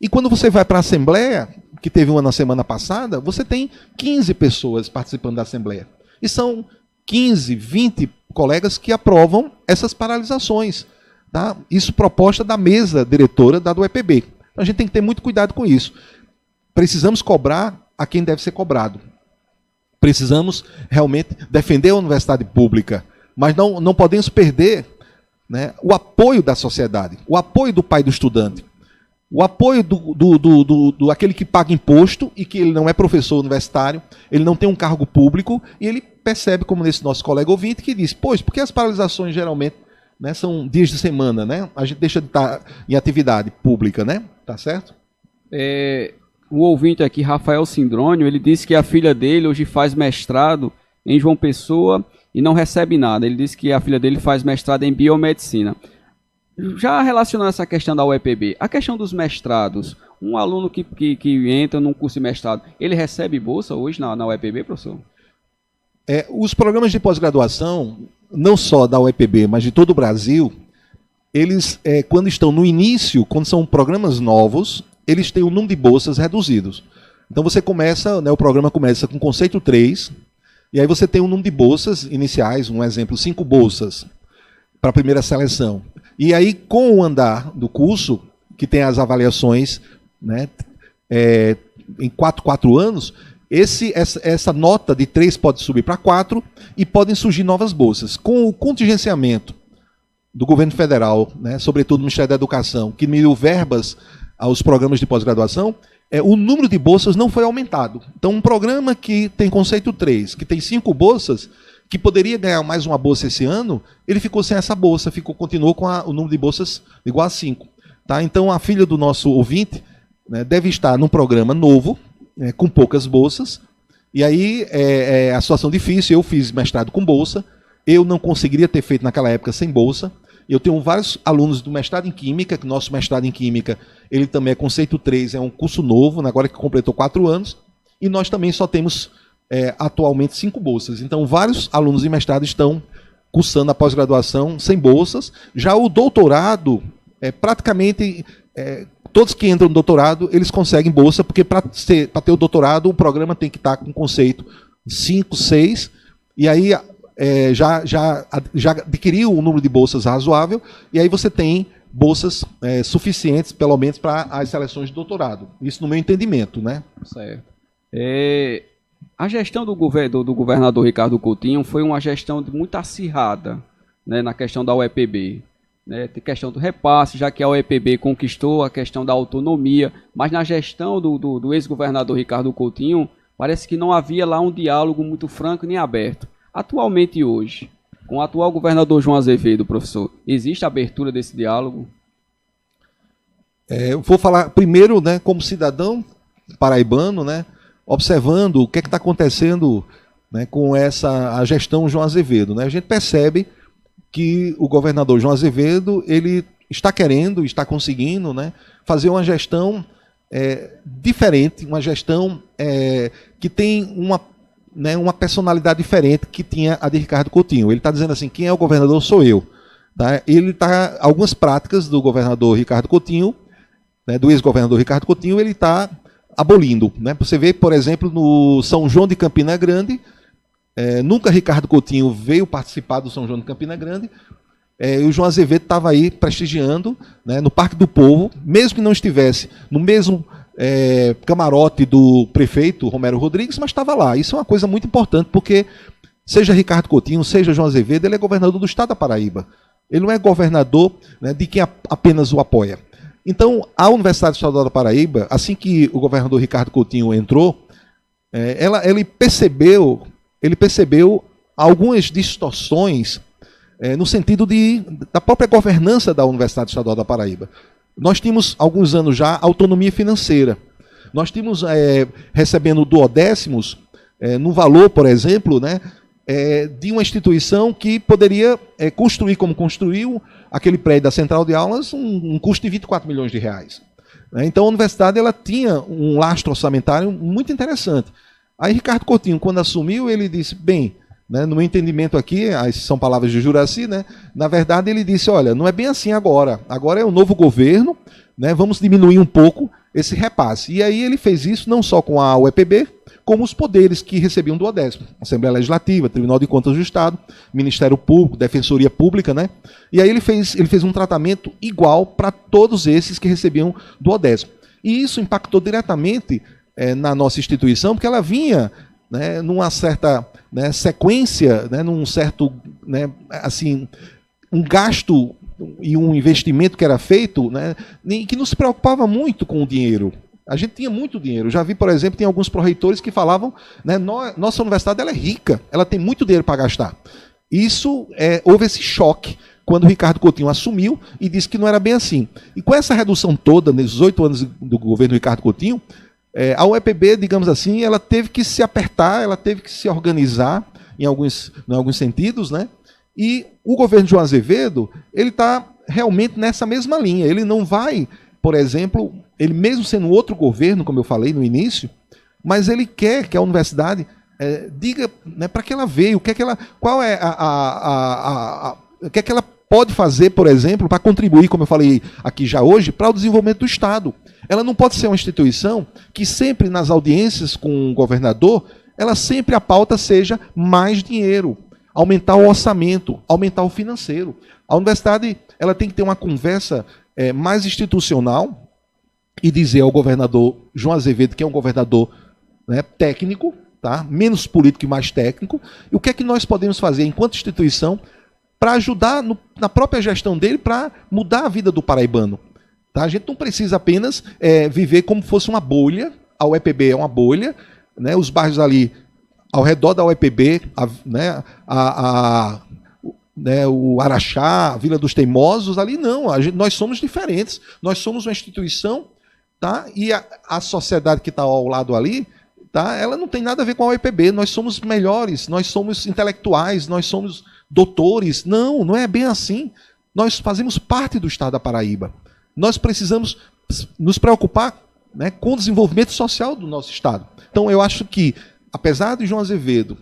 E quando você vai para a Assembleia, que teve uma na semana passada, você tem 15 pessoas participando da Assembleia. E são 15, 20 colegas que aprovam essas paralisações. Tá? Isso proposta da mesa diretora da do UEPB. A gente tem que ter muito cuidado com isso. Precisamos cobrar a quem deve ser cobrado. Precisamos realmente defender a universidade pública, mas não podemos perder, né, o apoio da sociedade, o apoio do pai do estudante, o apoio do aquele que paga imposto e que ele não é professor universitário, ele não tem um cargo público e ele percebe, como nesse nosso colega ouvinte, que diz, pois, porque as paralisações geralmente, né, são dias de semana, né? A gente deixa de estar em atividade pública, né? Tá certo? O ouvinte aqui, Rafael Sindrônio, ele disse que a filha dele hoje faz mestrado em João Pessoa e não recebe nada. Ele disse que a filha dele faz mestrado em biomedicina. Já relacionando essa questão da UEPB, a questão dos mestrados, um aluno que entra num curso de mestrado, ele recebe bolsa hoje na UEPB, professor? Os programas de pós-graduação, não só da UEPB, mas de todo o Brasil, eles, quando estão no início, quando são programas novos, eles têm um número de bolsas reduzidos. Então você começa, né, o programa começa com conceito 3, e aí você tem um número de bolsas iniciais, um exemplo, 5 bolsas para a primeira seleção. E aí, com o andar do curso, que tem as avaliações, né, em 4 anos, essa nota de 3 pode subir para 4 e podem surgir novas bolsas. Com o contingenciamento do governo federal, né, sobretudo do Ministério da Educação, que diminuiu verbas aos programas de pós-graduação, o número de bolsas não foi aumentado. Então, um programa que tem conceito 3, que tem 5 bolsas, que poderia ganhar mais uma bolsa esse ano, ele ficou sem essa bolsa, continuou com o número de bolsas igual a 5. Tá? Então, a filha do nosso ouvinte, né, deve estar num programa novo, com poucas bolsas, e aí é a situação difícil. Eu fiz mestrado com bolsa, eu não conseguiria ter feito naquela época sem bolsa. Eu tenho vários alunos do mestrado em Química, que nosso mestrado em Química, ele também é conceito 3, é um curso novo, agora que completou 4 anos, e nós também só temos atualmente 5 bolsas. Então, vários alunos de mestrado estão cursando a pós-graduação sem bolsas. Já o doutorado, praticamente todos que entram no doutorado, eles conseguem bolsa, porque para ter o doutorado, o programa tem que estar com conceito 5, 6, e aí já adquiriu um número de bolsas razoável, e aí você tem bolsas suficientes, pelo menos, para as seleções de doutorado. Isso no meu entendimento, né? Certo. A gestão do governador Ricardo Coutinho foi uma gestão muito acirrada, né, na questão da UEPB. Né, tem questão do repasse, já que a UEPB conquistou a questão da autonomia, mas na gestão do ex-governador Ricardo Coutinho, parece que não havia lá um diálogo muito franco nem aberto. Atualmente hoje, com o atual governador João Azevedo, professor, existe abertura desse diálogo? Eu vou falar primeiro, né, como cidadão paraibano, né, observando o que está acontecendo, né, com a gestão João Azevedo. Né? A gente percebe que o governador João Azevedo ele está querendo, está conseguindo, né, fazer uma gestão diferente, uma gestão que tem uma personalidade diferente que tinha a de Ricardo Coutinho. Ele está dizendo assim, quem é o governador sou eu. Tá? Algumas práticas do governador Ricardo Coutinho, né, do ex-governador Ricardo Coutinho, ele está abolindo. Né? Você vê, por exemplo, no São João de Campina Grande, nunca Ricardo Coutinho veio participar do São João de Campina Grande, e o João Azevedo estava aí prestigiando, né, no Parque do Povo, mesmo que não estivesse no mesmo camarote do prefeito Romero Rodrigues, mas estava lá. Isso é uma coisa muito importante, porque seja Ricardo Coutinho, seja João Azevedo, ele é governador do estado da Paraíba. Ele não é governador, né, de quem apenas o apoia. Então, a Universidade Estadual da Paraíba, assim que o governador Ricardo Coutinho entrou, ele percebeu algumas distorções no sentido da própria governança da Universidade Estadual da Paraíba. Nós tínhamos, alguns anos já, autonomia financeira. Nós tínhamos recebendo duodécimos no valor, por exemplo, né, de uma instituição que poderia construir, como construiu aquele prédio da Central de Aulas, um custo de 24 milhões de reais. Então a universidade ela tinha um lastro orçamentário muito interessante. Aí Ricardo Coutinho, quando assumiu, ele disse, bem, né, no meu entendimento aqui, são palavras de Juraci, né, na verdade ele disse, olha, não é bem assim agora é um novo governo, né, vamos diminuir um pouco esse repasse. E aí ele fez isso não só com a UEPB, como os poderes que recebiam do Odécimo, Assembleia Legislativa, Tribunal de Contas do Estado, Ministério Público, Defensoria Pública, né? E aí ele fez um tratamento igual para todos esses que recebiam do Odécimo. E isso impactou diretamente na nossa instituição, porque ela vinha, né, numa certa, né, sequência, né, num certo, né, assim, um gasto e um investimento que era feito, né, que não se preocupava muito com o dinheiro. A gente tinha muito dinheiro. Já vi, por exemplo, tem alguns pró-reitores que falavam, né, nossa universidade ela é rica, ela tem muito dinheiro para gastar. Isso, houve esse choque quando o Ricardo Coutinho assumiu e disse que não era bem assim. E com essa redução toda, nesses 8 anos do governo Ricardo Coutinho, a UEPB, digamos assim, ela teve que se apertar, ela teve que se organizar em alguns sentidos, né? E o governo de João Azevedo, ele está realmente nessa mesma linha. Ele não vai, por exemplo, ele mesmo sendo outro governo, como eu falei no início, mas ele quer que a universidade diga, né, para que ela veio, o que é que ela, qual é o que é que ela pode fazer, por exemplo, para contribuir, como eu falei aqui já hoje, para o desenvolvimento do Estado. Ela não pode ser uma instituição que sempre nas audiências com o governador, ela sempre a pauta seja mais dinheiro, aumentar o orçamento, aumentar o financeiro. A universidade ela tem que ter uma conversa mais institucional e dizer ao governador João Azevedo, que é um governador, né, técnico, tá? Menos político e mais técnico, e o que é que nós podemos fazer enquanto instituição para ajudar na própria gestão dele para mudar a vida do paraibano. Tá? A gente não precisa apenas viver como fosse uma bolha, a UEPB é uma bolha, né? Os bairros ali ao redor da UEPB, o Araxá, a Vila dos Teimosos, ali não, nós somos diferentes, nós somos uma instituição, tá? E a sociedade que está ao lado ali, tá? Ela não tem nada a ver com a UEPB, nós somos melhores, nós somos intelectuais, nós somos doutores. Não, não é bem assim. Nós fazemos parte do Estado da Paraíba. Nós precisamos nos preocupar, né, com o desenvolvimento social do nosso Estado. Então eu acho que, apesar de João Azevedo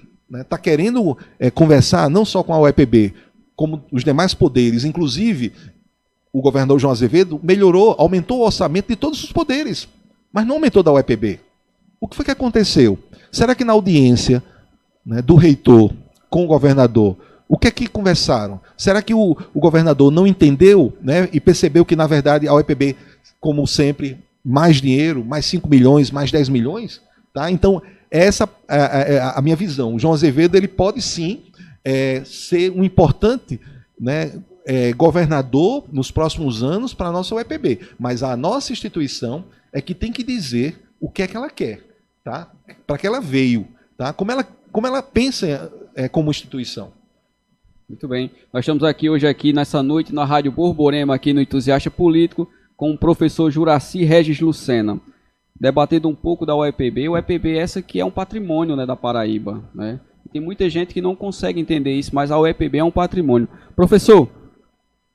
tá querendo conversar não só com a UEPB, como os demais poderes, inclusive o governador João Azevedo aumentou o orçamento de todos os poderes, mas não aumentou da UEPB. O que foi que aconteceu? Será que na audiência, né, do reitor com o governador, o que é que conversaram? Será que o governador não entendeu, né, e percebeu que, na verdade, a UEPB, como sempre, mais dinheiro, mais 5 milhões, mais 10 milhões? Tá? Então, essa é a minha visão. O João Azevedo ele pode sim ser um importante, né, governador nos próximos anos para a nossa UEPB, mas a nossa instituição é que tem que dizer o que é que ela quer, tá? Para que ela veio, tá? Como ela pensa como instituição. Muito bem. Nós estamos hoje nessa noite na Rádio Borborema, aqui no Entusiasta Político, com o professor Juraci Regis Lucena, debatendo um pouco da UEPB. O UEPB essa que é um patrimônio, né, da Paraíba, né? Tem muita gente que não consegue entender isso, mas a UEPB é um patrimônio. Professor,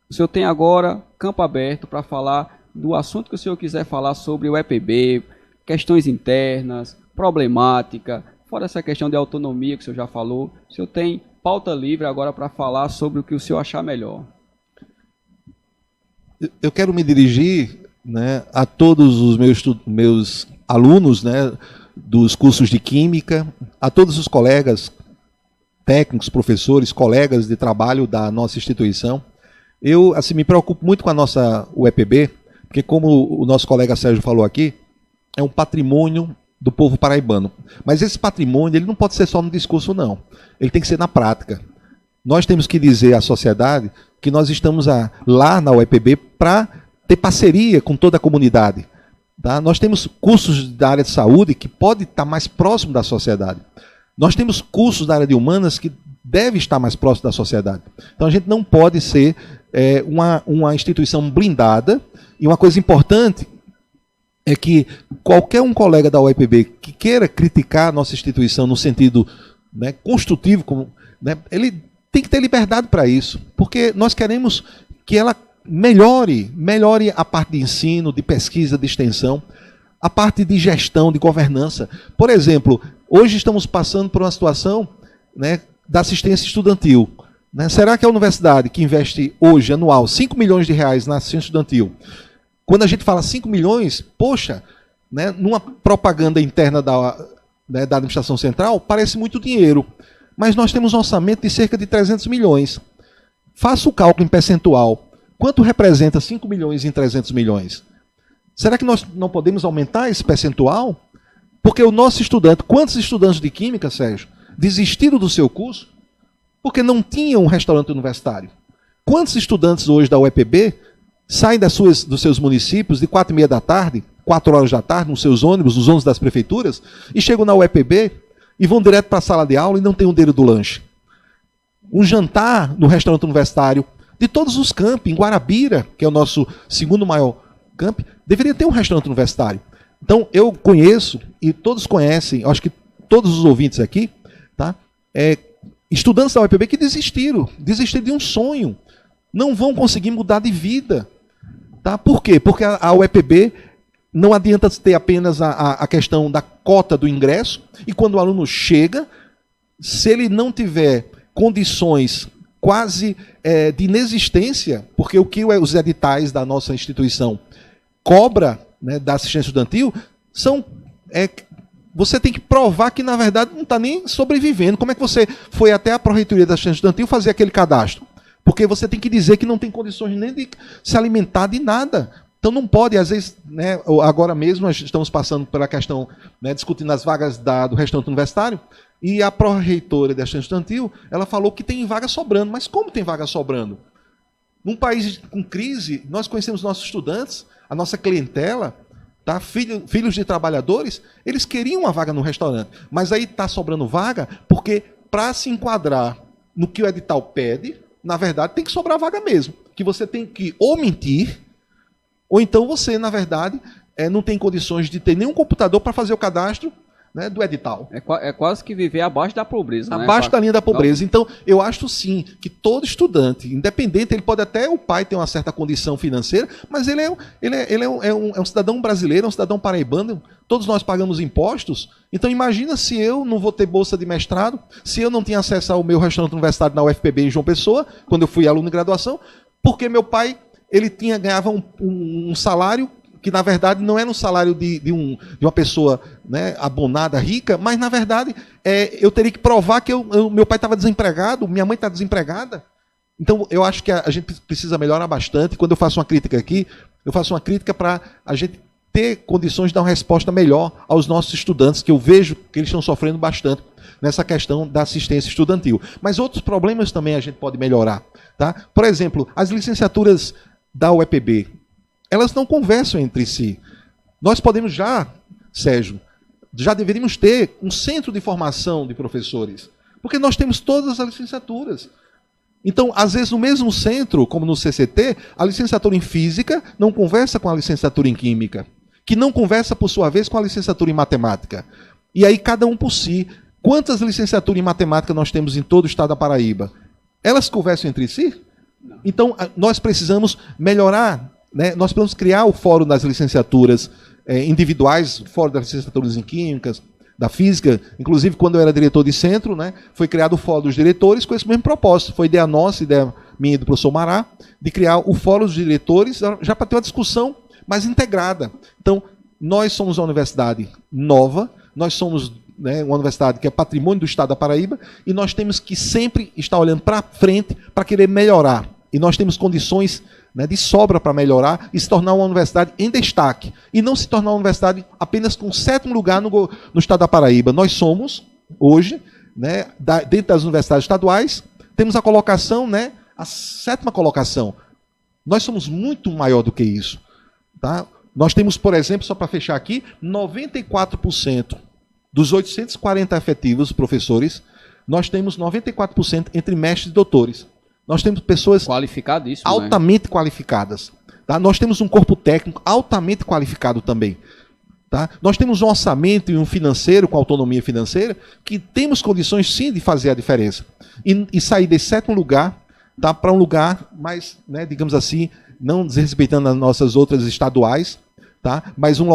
o senhor tem agora campo aberto para falar do assunto que o senhor quiser falar sobre o UEPB, questões internas, problemática, fora essa questão de autonomia que o senhor já falou. O senhor tem pauta livre agora para falar sobre o que o senhor achar melhor. Eu quero me dirigir, né, a todos os meus alunos, né, dos cursos de Química, a todos os colegas técnicos, professores, colegas de trabalho da nossa instituição. Eu me preocupo muito com a nossa UEPB, porque como o nosso colega Sérgio falou aqui, é um patrimônio do povo paraibano. Mas esse patrimônio ele não pode ser só no discurso, não. Ele tem que ser na prática. Nós temos que dizer à sociedade que nós estamos lá na UEPB para ter parceria com toda a comunidade. Tá? Nós temos cursos da área de saúde que pode estar mais próximo da sociedade. Nós temos cursos da área de humanas que deve estar mais próximo da sociedade. Então a gente não pode ser uma instituição blindada. E uma coisa importante é que qualquer um colega da UEPB que queira criticar a nossa instituição no sentido, né, construtivo, né, ele tem que ter liberdade para isso, porque nós queremos que ela melhore a parte de ensino, de pesquisa, de extensão, a parte de gestão, de governança. Por exemplo, hoje estamos passando por uma situação, né, da assistência estudantil. Né? Será que a universidade que investe hoje, anual, 5 milhões de reais na assistência estudantil, quando a gente fala 5 milhões, poxa, né, numa propaganda interna da administração central, parece muito dinheiro. Mas nós temos um orçamento de cerca de 300 milhões. Faça o cálculo em percentual. Quanto representa 5 milhões em 300 milhões? Será que nós não podemos aumentar esse percentual? Porque o nosso estudante, quantos estudantes de Química, Sérgio, desistiram do seu curso porque não tinham um restaurante universitário? Quantos estudantes hoje da UEPB saem dos seus municípios de 4h30 da tarde, 4 horas da tarde, nos seus ônibus, nos ônibus das prefeituras, e chegam na UEPB e vão direto para a sala de aula e não tem um dinheiro do lanche? Um jantar no restaurante universitário de todos os campi, em Guarabira, que é o nosso segundo maior campi, deveria ter um restaurante universitário. Então, eu conheço, e todos conhecem, acho que todos os ouvintes aqui, tá? Estudantes da UEPB que desistiram de um sonho, não vão conseguir mudar de vida. Tá? Por quê? Porque a UEPB não adianta ter apenas a questão da cota do ingresso, e quando o aluno chega, se ele não tiver condições quase de inexistência, porque o que os editais da nossa instituição cobra, né, da assistência estudantil, você tem que provar que, na verdade, não está nem sobrevivendo. Como é que você foi até a Pró-Reitoria da Assistência Estudantil fazer aquele cadastro? Porque você tem que dizer que não tem condições nem de se alimentar de nada. Então não pode, às vezes, né, agora mesmo nós estamos passando pela questão, né, discutindo as vagas do restaurante universitário, e a Pró-Reitora da Assistência Estudantil, ela falou que tem vaga sobrando. Mas como tem vaga sobrando? Num país com crise, nós conhecemos nossos estudantes, a nossa clientela, tá? Filhos de trabalhadores, eles queriam uma vaga no restaurante, mas aí está sobrando vaga porque, para se enquadrar no que o edital pede, na verdade tem que sobrar vaga mesmo, que você tem que ou mentir, ou então você, na verdade, não tem condições de ter nenhum computador para fazer o cadastro, né, do edital. É quase que viver abaixo da pobreza. Abaixo, né, da linha da pobreza. Então, eu acho sim que todo estudante, independente, ele pode até, o pai ter uma certa condição financeira, mas ele é um cidadão brasileiro, é um cidadão paraibano, todos nós pagamos impostos. Então, imagina se eu não vou ter bolsa de mestrado, se eu não tinha acesso ao meu restaurante universitário na UFPB em João Pessoa, quando eu fui aluno de graduação, porque meu pai ganhava um salário que, na verdade, não era um salário de uma pessoa, né, abonada, rica, mas, na verdade, eu teria que provar que meu pai estava desempregado, minha mãe está desempregada. Então, eu acho que a gente precisa melhorar bastante. Quando eu faço uma crítica aqui, eu faço uma crítica para a gente ter condições de dar uma resposta melhor aos nossos estudantes, que eu vejo que eles estão sofrendo bastante nessa questão da assistência estudantil. Mas outros problemas também a gente pode melhorar. Tá? Por exemplo, as licenciaturas da UEPB, elas não conversam entre si. Nós podemos Sérgio, já deveríamos ter um centro de formação de professores, porque nós temos todas as licenciaturas. Então, às vezes, no mesmo centro, como no CCT, a licenciatura em Física não conversa com a licenciatura em Química, que não conversa, por sua vez, com a licenciatura em Matemática. E aí, cada um por si. Quantas licenciaturas em Matemática nós temos em todo o estado da Paraíba? Elas conversam entre si? Não. Então, nós precisamos melhorar, né? Nós precisamos criar o fórum das licenciaturas individuais, o fórum das licenciaturas em Químicas, da Física. Inclusive, quando eu era diretor de centro, né, foi criado o Fórum dos Diretores com esse mesmo propósito. Foi ideia nossa, ideia minha e do professor Mará, de criar o Fórum dos Diretores, já para ter uma discussão mais integrada. Então, nós somos uma universidade nova, nós somos, né, uma universidade que é patrimônio do Estado da Paraíba, e nós temos que sempre estar olhando para frente para querer melhorar. E nós temos condições, né, de sobra para melhorar e se tornar uma universidade em destaque. E não se tornar uma universidade apenas com 7º lugar no estado da Paraíba. Nós somos, hoje, né, dentro das universidades estaduais, temos a colocação, né, a 7ª colocação. Nós somos muito maior do que isso. Tá? Nós temos, por exemplo, só para fechar aqui, 94% dos 840 efetivos professores, nós temos 94% entre mestres e doutores. Nós temos pessoas altamente qualificadas. Tá? Nós temos um corpo técnico altamente qualificado também. Tá? Nós temos um orçamento e um financeiro com autonomia financeira que temos condições sim de fazer a diferença. E sair desse 7º lugar, tá, para um lugar mais, né, digamos assim, não desrespeitando as nossas outras estaduais, tá, mas um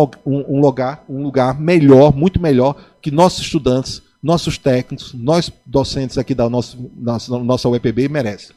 lugar melhor, muito melhor que nossos estudantes, nossos técnicos, nós docentes aqui da nossa UEPB merecem.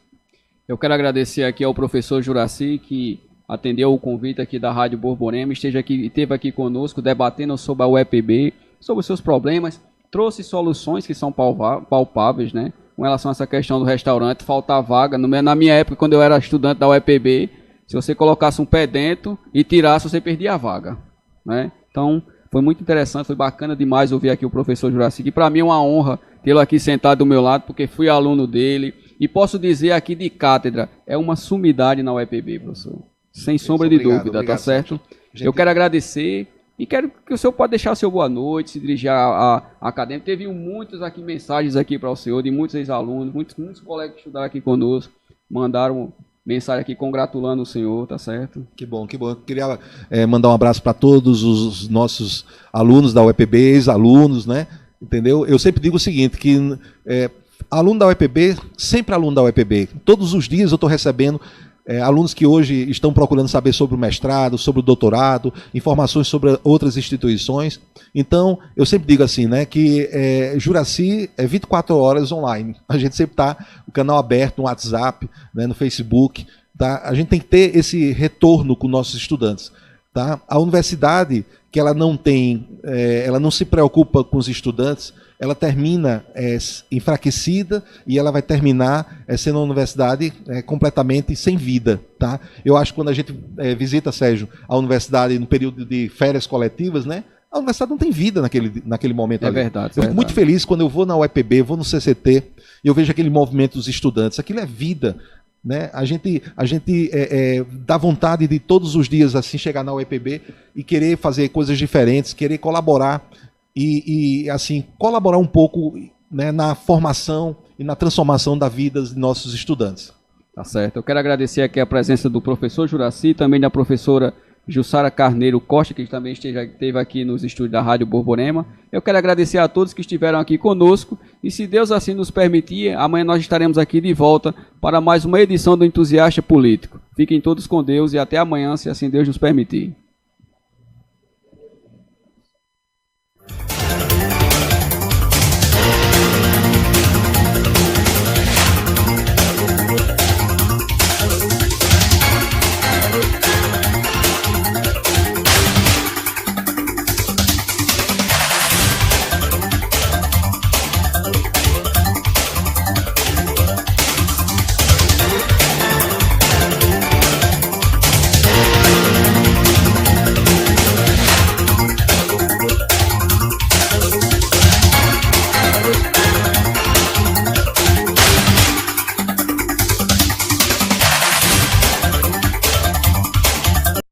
Eu quero agradecer aqui ao professor Juraci, que atendeu o convite aqui da Rádio Borborema, esteve aqui conosco debatendo sobre a UEPB, sobre os seus problemas, trouxe soluções que são palpáveis, né? Com relação a essa questão do restaurante, faltar vaga. Na minha época, quando eu era estudante da UEPB, se você colocasse um pé dentro e tirasse, você perdia a vaga, né? Então, foi muito interessante, foi bacana demais ouvir aqui o professor Juraci, que para mim é uma honra tê-lo aqui sentado do meu lado, porque fui aluno dele, e posso dizer aqui de cátedra, é uma sumidade na UEPB, professor. Sem sombra de dúvida, obrigado, tá certo? Eu quero agradecer e quero que o senhor pode deixar o seu boa noite, se dirigir à academia. Teve muitas aqui mensagens aqui para o senhor, de muitos ex-alunos, muitos colegas que estudaram aqui conosco, mandaram mensagem aqui congratulando o senhor, tá certo? Que bom, que bom. Eu queria mandar um abraço para todos os nossos alunos da UEPB, ex-alunos, né? Entendeu? Eu sempre digo o seguinte, que aluno da UEPB, sempre aluno da UEPB. Todos os dias eu estou recebendo alunos que hoje estão procurando saber sobre o mestrado, sobre o doutorado, informações sobre outras instituições. Então, eu sempre digo assim, né, que Juraci é 24 horas online. A gente sempre está, o canal aberto no WhatsApp, né, no Facebook. Tá? A gente tem que ter esse retorno com nossos estudantes. Tá? A universidade, que ela não se preocupa com os estudantes, ela termina enfraquecida e ela vai terminar sendo uma universidade completamente sem vida. Tá? Eu acho que quando a gente visita, Sérgio, a universidade no período de férias coletivas, né, a universidade não tem vida naquele momento ali. Verdade. Eu fico muito feliz quando eu vou na UEPB, vou no CCT, e eu vejo aquele movimento dos estudantes. Aquilo é vida. Né? A gente dá vontade de todos os dias assim chegar na UEPB e querer fazer coisas diferentes, querer colaborar e assim colaborar um pouco, né, na formação e na transformação da vida dos nossos estudantes. Tá certo. Eu quero agradecer aqui a presença do professor Juraci, também da professora Jussara Carneiro Costa, que também esteve aqui nos estúdios da Rádio Borborema. Eu quero agradecer a todos que estiveram aqui conosco e, se Deus assim nos permitir, amanhã nós estaremos aqui de volta para mais uma edição do Entusiasta Político. Fiquem todos com Deus e até amanhã, se assim Deus nos permitir.